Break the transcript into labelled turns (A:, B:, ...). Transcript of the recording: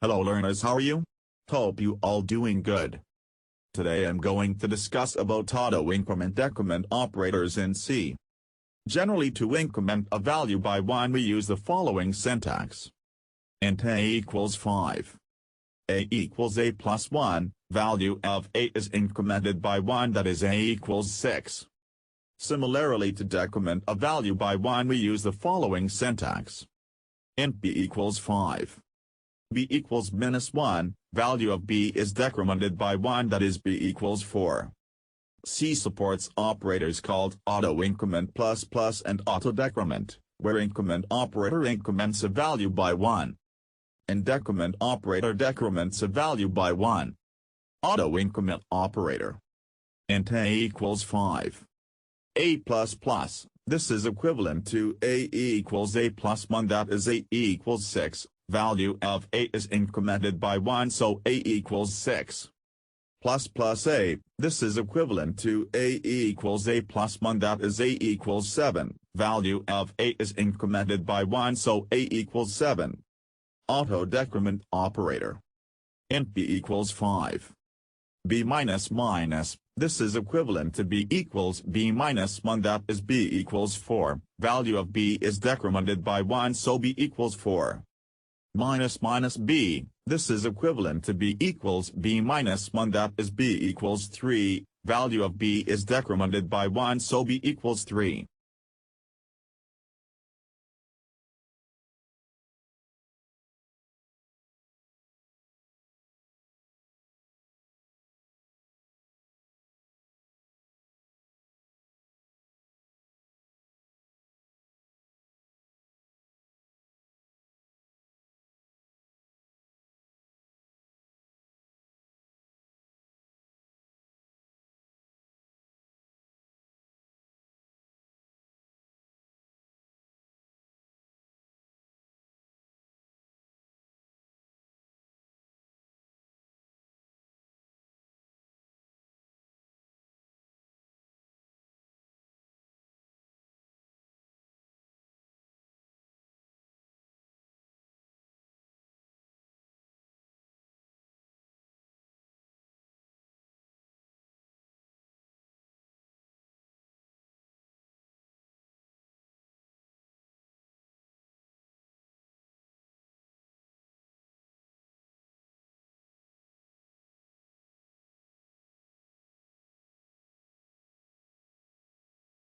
A: Hello learners, how are you? Hope you all doing good. Today I'm going to discuss about auto increment decrement operators in C. Generally, to increment a value by 1 we use the following syntax. Int a equals 5. A equals a plus 1, value of a is incremented by 1, that is a equals 6. Similarly, to decrement a value by 1 we use the following syntax. Int b equals 5. b equals -1, value of b is decremented by 1, that is b equals 4. C supports operators called auto-increment plus and auto-decrement, where increment operator increments a value by 1. And decrement operator decrements a value by 1. Auto-increment operator. Int a equals 5. A++, this is equivalent to a equals a plus 1, that is a equals 6. Value of a is incremented by 1, so a equals 6. Plus a, this is equivalent to a equals a plus 1, that is a equals 7. Value of a is incremented by 1, so a equals 7. Auto-decrement operator. Int b equals 5. b minus, this is equivalent to b equals b minus 1, that is b equals 4. Value of b is decremented by 1, so b equals 4. Minus b, this is equivalent to b equals b minus 1, that is b equals 3, value of b is decremented by 1, so b equals 3.